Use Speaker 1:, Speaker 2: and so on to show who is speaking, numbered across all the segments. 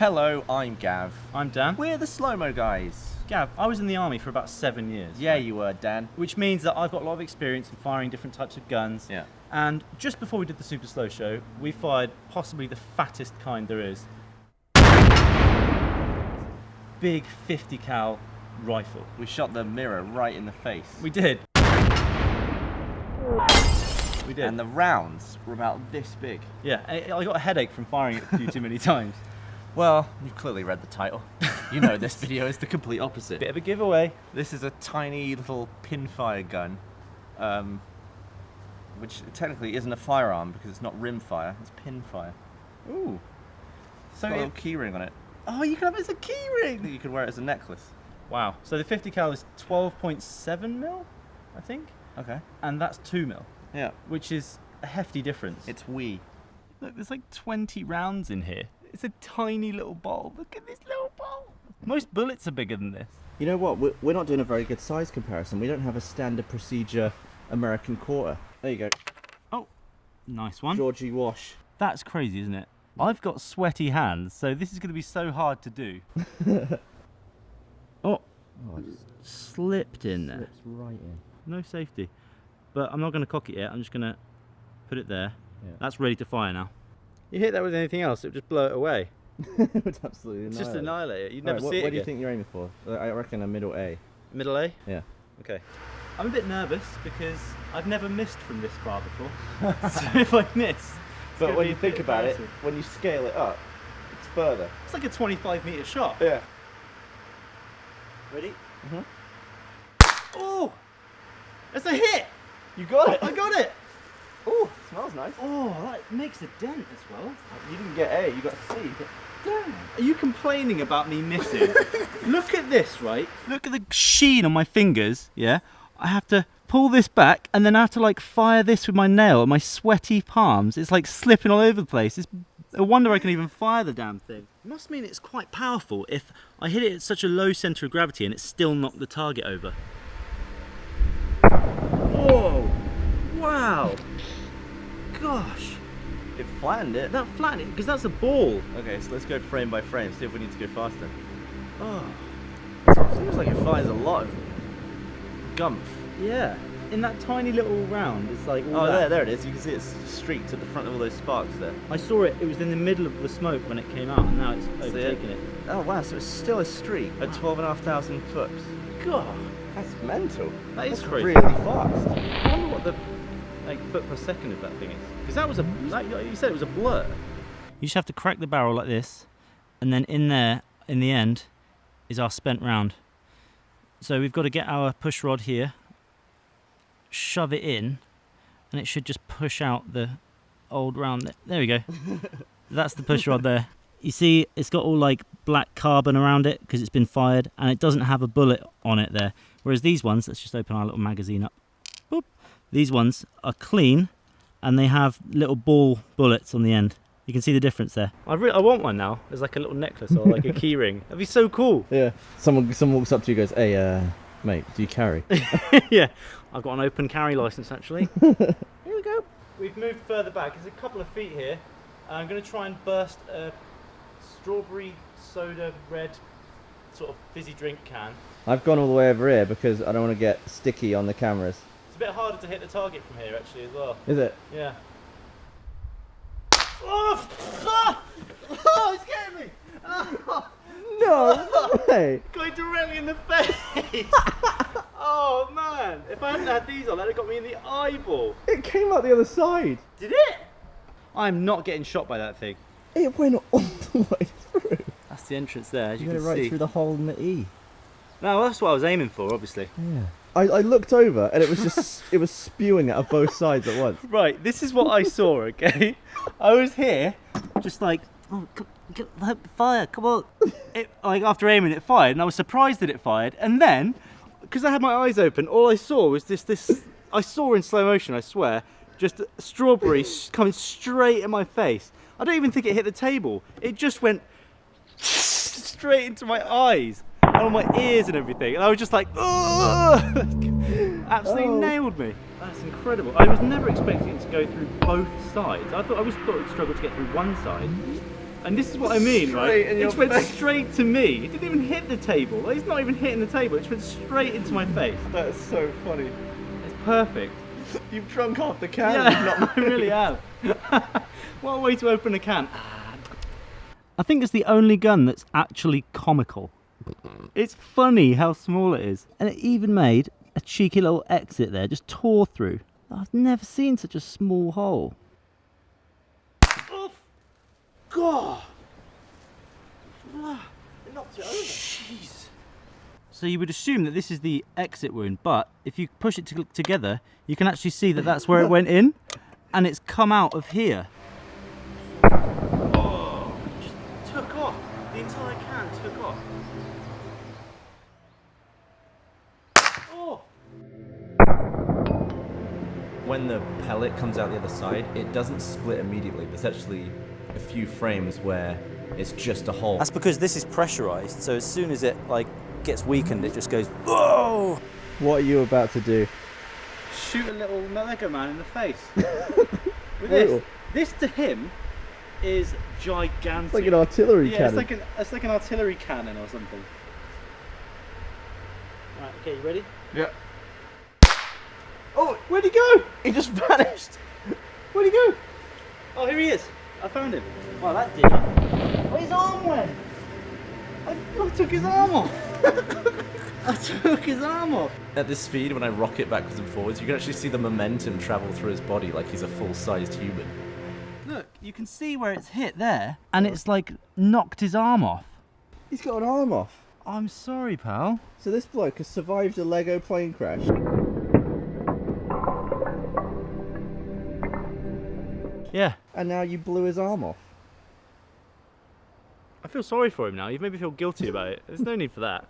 Speaker 1: Hello, I'm Gav.
Speaker 2: I'm Dan.
Speaker 1: We're the slow-mo guys.
Speaker 2: Gav, I was in the army for about 7 years.
Speaker 1: Yeah, you were, Dan.
Speaker 2: Which means that I've got a lot of experience in firing different types of guns.
Speaker 1: Yeah.
Speaker 2: And just before we did the Super Slow Show, we fired possibly the fattest kind there is. Big 50 cal rifle.
Speaker 1: We shot the mirror right in the face.
Speaker 2: We did. We did.
Speaker 1: And the rounds were about this big.
Speaker 2: Yeah, I got a headache from firing it a few too many times.
Speaker 1: Well, you've clearly read the title. You know this video is the complete opposite.
Speaker 2: Bit of a giveaway.
Speaker 1: This is a tiny little pinfire gun, which technically isn't a firearm because it's not rimfire, it's pinfire.
Speaker 2: Ooh.
Speaker 1: So got a little key ring on it.
Speaker 2: Oh, you can have it as a key ring!
Speaker 1: That you could wear it as a necklace.
Speaker 2: Wow. So the 50 cal is 12.7 mil, I think?
Speaker 1: Okay.
Speaker 2: And that's 2 mil.
Speaker 1: Yeah.
Speaker 2: Which is a hefty difference.
Speaker 1: It's wee.
Speaker 2: Look, there's like 20 rounds in here. It's a tiny little bowl. Look at this little bowl. Most bullets are bigger than this.
Speaker 3: You know what? We're not doing a very good size comparison. We don't have a standard procedure American quarter. There you go.
Speaker 2: Oh, nice one.
Speaker 3: Georgie Wash.
Speaker 2: That's crazy, isn't it? I've got sweaty hands, so this is going to be so hard to do. Oh,
Speaker 3: it
Speaker 2: slipped in there.
Speaker 3: slips right in.
Speaker 2: No safety. But I'm not going to cock it yet. I'm just going to put it there.
Speaker 3: Yeah.
Speaker 2: That's ready to fire now. You hit that with anything else, it would just blow it away.
Speaker 3: It would absolutely
Speaker 2: It's just
Speaker 3: annihilate
Speaker 2: annihilate it. You'd never
Speaker 3: Right,
Speaker 2: see it
Speaker 3: what do you
Speaker 2: again.
Speaker 3: think you're aiming for? I reckon a middle A.
Speaker 2: Middle A?
Speaker 3: Yeah.
Speaker 2: Okay. I'm a bit nervous because I've never missed from this far before. So if I miss...
Speaker 3: But when you think about it, when you scale it up, it's further.
Speaker 2: It's like a 25-metre shot.
Speaker 3: Yeah.
Speaker 2: Ready?
Speaker 3: Mm-hmm.
Speaker 2: Oh! That's a hit!
Speaker 3: You got it!
Speaker 2: I got it!
Speaker 3: Oh, smells nice.
Speaker 2: Oh, that makes a dent as well.
Speaker 3: You didn't get A, you got C.
Speaker 2: Damn. Are you complaining about me missing? Look at this, right? Look at the sheen on my fingers, yeah? I have to pull this back and then I have to like fire this with my nail and my sweaty palms. It's like slipping all over the place. It's a wonder I can even fire the damn thing. It must mean it's quite powerful if I hit it at such a low centre of gravity and it still knocked the target over. Whoa! Wow! Gosh!
Speaker 1: It flattened it.
Speaker 2: That flattened it, because that's a ball.
Speaker 1: Okay, so let's go frame by frame, see if we need to go faster.
Speaker 2: Oh.
Speaker 1: Seems like it fires a lot of gumph.
Speaker 2: Yeah. In that tiny little round, it's like all
Speaker 1: Oh,
Speaker 2: that.
Speaker 1: there it is. You can see it's streaked at the front of all those sparks there.
Speaker 2: I saw it, it was in the middle of the smoke when it came out, and now it's
Speaker 1: See
Speaker 2: overtaken it.
Speaker 1: Oh wow, so it's still a streak at 12,500 foot.
Speaker 2: God,
Speaker 1: That's mental.
Speaker 2: that is
Speaker 1: That's
Speaker 2: crazy.
Speaker 1: really fast.
Speaker 2: I wonder what the foot per second of that thing is. Because that was you said it was a blur. You just have to crack the barrel like this, and then in there, in the end, is our spent round. So we've got to get our push rod here, shove it in, and it should just push out the old round. There we go. That's the push rod there. You see, it's got all like black carbon around it because it's been fired, and it doesn't have a bullet on it there. Whereas these ones, let's just open our little magazine up. Boop. These ones are clean, and they have little ball bullets on the end. You can see the difference there. I want one now. There's like a little necklace or like a key ring. That'd be so cool.
Speaker 3: Yeah. Someone walks up to you and goes, hey, mate, do you carry?
Speaker 2: Yeah. I've got an open carry license actually. Here we go. We've moved further back. There's a couple of feet here. I'm going to try and burst a strawberry soda red sort of fizzy drink can.
Speaker 3: I've gone all the way over here because I don't want to get sticky on the cameras.
Speaker 2: It's a bit harder to hit the target from here actually as well.
Speaker 3: Is it?
Speaker 2: Yeah. Oh! Ah! Oh, it's getting me! Oh,
Speaker 3: No way!
Speaker 2: going directly in the face! Oh man! If I hadn't had these on, that'd have got me in the eyeball.
Speaker 3: It came out the other side.
Speaker 2: Did it? I'm not getting shot by that thing.
Speaker 3: It went all the way through.
Speaker 2: That's the entrance there, as you
Speaker 3: You
Speaker 2: can
Speaker 3: got it right
Speaker 2: see.
Speaker 3: through the hole in the E.
Speaker 2: No, that's what I was aiming for, obviously.
Speaker 3: Yeah. I looked over and it was just it was spewing out of both sides at once.
Speaker 2: Right, this is what I saw, okay? I was here, just like, oh, fire, come on. It, like after aiming, it fired, and I was surprised that it fired. And then, because I had my eyes open, all I saw was this. I saw in slow motion, I swear, just a strawberry coming straight in my face. I don't even think it hit the table. It just went straight into my eyes and on my ears and everything. And I was just like, ugh! Absolutely nailed me. That's incredible. I was never expecting it to go through both sides. I always thought it would struggle to get through one side. And this is what I mean,
Speaker 3: Straight
Speaker 2: right?
Speaker 3: in your
Speaker 2: It went
Speaker 3: face.
Speaker 2: straight to me. It didn't even hit the table. Like, it's not even hitting the table. It just went straight into my face.
Speaker 3: That is so funny.
Speaker 2: It's perfect.
Speaker 3: You've drunk half the can.
Speaker 2: Yeah, I really have. What a way to open a can. I think it's the only gun that's actually comical. It's funny how small it is. And it even made a cheeky little exit there, just tore through. I've never seen such a small hole. Oh, God!
Speaker 3: It knocked it over.
Speaker 2: Jeez. So you would assume that this is the exit wound, but if you push it together, you can actually see that that's where it went in, and it's come out of here. Oh, just took off. The entire can took off. Oh.
Speaker 1: When the pellet comes out the other side, it doesn't split immediately. There's actually a few frames where it's just a hole.
Speaker 2: That's because this is pressurized, so as soon as it gets weakened, it just goes, whoa!
Speaker 3: What are you about to do?
Speaker 2: Shoot a little Lego man in the face. With this. This to him is gigantic.
Speaker 3: It's like an artillery
Speaker 2: cannon.
Speaker 3: cannon.
Speaker 2: It's like an artillery cannon or something. Right, okay, you ready?
Speaker 3: Yeah. Oh, where'd he go? He just vanished. Where'd he go?
Speaker 2: Oh, here he is. I found him. Well, that did it. Oh, his arm went. I took his arm off. I took his arm off.
Speaker 1: At this speed, when I rock it backwards and forwards, you can actually see the momentum travel through his body like he's a full-sized human.
Speaker 2: Look, you can see where it's hit there, and it's knocked his arm off.
Speaker 3: He's got an arm off.
Speaker 2: I'm sorry, pal.
Speaker 3: So this bloke has survived a Lego plane crash.
Speaker 2: Yeah.
Speaker 3: And now you blew his arm off.
Speaker 2: I feel sorry for him now. You've made me feel guilty about it. There's no need for that.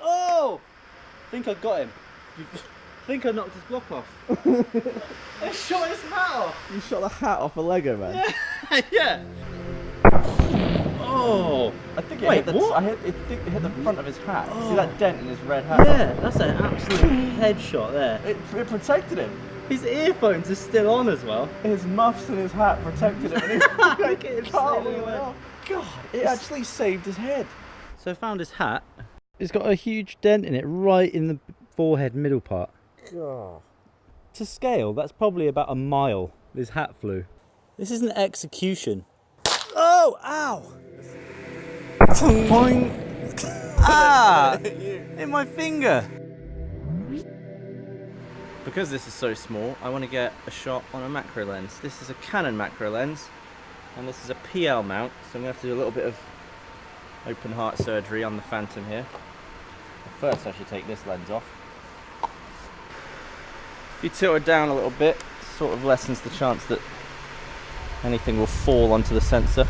Speaker 2: Oh! I think I got him. I think I knocked his block off. I shot his hat off.
Speaker 3: You shot the hat off a Lego man.
Speaker 2: Yeah. Oh.
Speaker 1: I think
Speaker 2: Wait, what?
Speaker 1: I think it hit the front of his hat.
Speaker 2: Oh.
Speaker 1: See that dent in his red hat?
Speaker 2: Yeah, that's an absolute headshot there.
Speaker 1: It protected him.
Speaker 2: His earphones are still on as well.
Speaker 1: His muffs and his hat protected him. And he
Speaker 2: Look at him sailing away.
Speaker 1: God, it actually saved his head.
Speaker 2: So I found his hat. It's got a huge dent in it right in the forehead middle part.
Speaker 3: God.
Speaker 2: To scale, that's probably about a mile this hat flew. This is an execution. Oh, ow! Boing. Ah! In my finger!
Speaker 1: Because this is so small, I want to get a shot on a macro lens. This is a Canon macro lens, and this is a PL mount, so I'm going to have to do a little bit of open heart surgery on the Phantom here. First I should take this lens off. If you tilt it down a little bit, it sort of lessens the chance that anything will fall onto the sensor.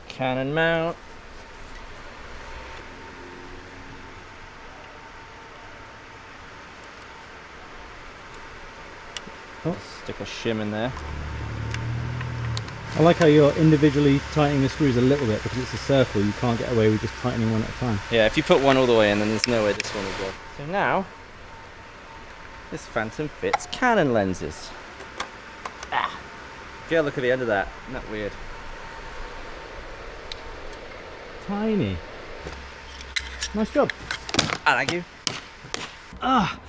Speaker 1: Canon mount.
Speaker 2: Oh.
Speaker 1: Stick a shim in there.
Speaker 2: I like how you're individually tightening the screws a little bit because it's a circle. You can't get away with just tightening one at a time.
Speaker 1: Yeah, if you put one all the way in, then there's no way this one will go. So now, this Phantom fits Canon lenses. Ah! Get a look at the end of that. Isn't that weird?
Speaker 2: Tiny. Nice job.
Speaker 1: Thank you.
Speaker 2: Ah,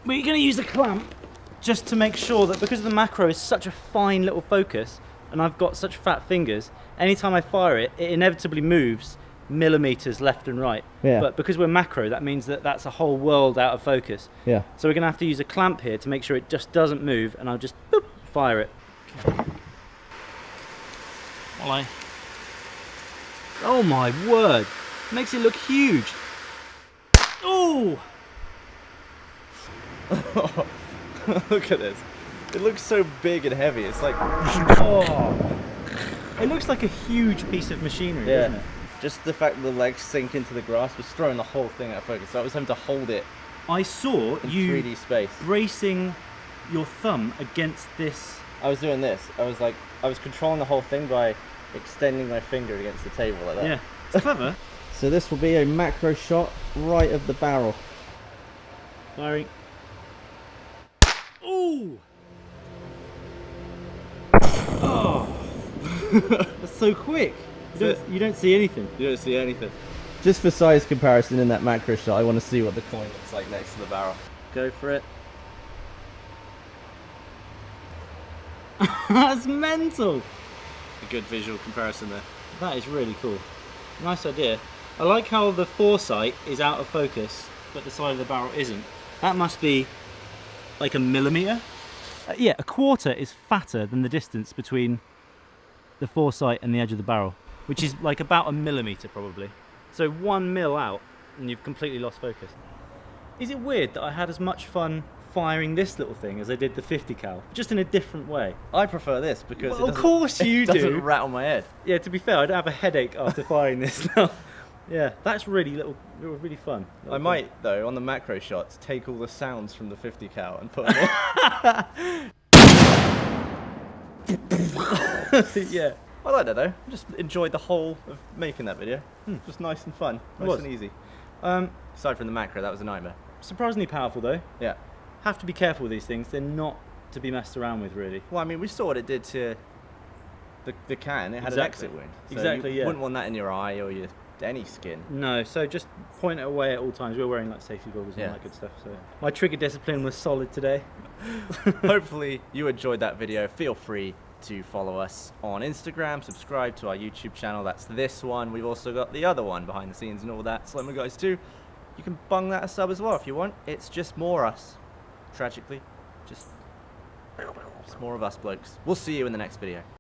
Speaker 2: but you're going to use a clamp just to make sure that because the macro is such a fine little focus and I've got such fat fingers, anytime I fire it, it inevitably moves millimeters left and right.
Speaker 3: Yeah.
Speaker 2: But because we're macro, that means that that's a whole world out of focus.
Speaker 3: Yeah.
Speaker 2: So we're going to have to use a clamp here to make sure it just doesn't move, and I'll just boop, fire it. Well, oh my word, makes it look huge. Oh!
Speaker 1: Look at this. It looks so big and heavy. It's like,
Speaker 2: Oh! It looks like a huge piece of machinery, doesn't it?
Speaker 1: Just the fact that the legs sink into the grass was throwing the whole thing out of focus. So I was having to hold it
Speaker 2: I saw
Speaker 1: in
Speaker 2: you
Speaker 1: 3D space.
Speaker 2: bracing your thumb against this.
Speaker 1: I was doing this. I was controlling the whole thing by extending my finger against the table like that.
Speaker 2: Yeah, it's clever.
Speaker 3: So this will be a macro shot right of the barrel.
Speaker 2: Firing. Ooh! Oh! Oh! That's so quick. You don't see anything.
Speaker 1: You don't see anything. Just for size comparison in that macro shot, I want to see what the coin looks like next to the barrel. Go for it.
Speaker 2: That's mental.
Speaker 1: A good visual comparison there.
Speaker 2: That is really cool. Nice idea. I like how the foresight is out of focus, but the side of the barrel isn't. That must be like a millimetre? Yeah, a quarter is fatter than the distance between the foresight and the edge of the barrel, which is like about a millimetre probably. So 1 mil out and you've completely lost focus. Is it weird that I had as much fun firing this little thing as I did the 50 cal, just in a different way?
Speaker 1: I prefer this because
Speaker 2: Well, of course you
Speaker 1: it doesn't
Speaker 2: do.
Speaker 1: rattle my head.
Speaker 2: Yeah, to be fair, I'd have a headache after firing this now. Yeah, that's really fun.
Speaker 1: I might, though, on the macro shots, take all the sounds from the 50 cal and put them in.
Speaker 2: Yeah.
Speaker 1: I like that, though. I just enjoyed the whole of making that video. Just nice and fun. Nice and easy. Aside from the macro, that was a nightmare.
Speaker 2: Surprisingly powerful, though.
Speaker 1: Yeah.
Speaker 2: Have to be careful with these things. They're not to be messed around with, really.
Speaker 1: Well, I mean, we saw what it did to the can. It had an exit wound. So
Speaker 2: Exactly,
Speaker 1: you
Speaker 2: yeah.
Speaker 1: wouldn't want that in your eye or any skin.
Speaker 2: No, so just point it away at all times. We're wearing like safety goggles and
Speaker 1: Yeah.
Speaker 2: all that good stuff. So my trigger discipline was solid today.
Speaker 1: Hopefully you enjoyed that video. Feel free to follow us on Instagram, subscribe to our YouTube channel. That's this one. We've also got the other one behind the scenes and all that. Slimmer Guys too. You can bung that a sub as well if you want. It's just more us. Tragically, just more of us blokes. We'll see you in the next video.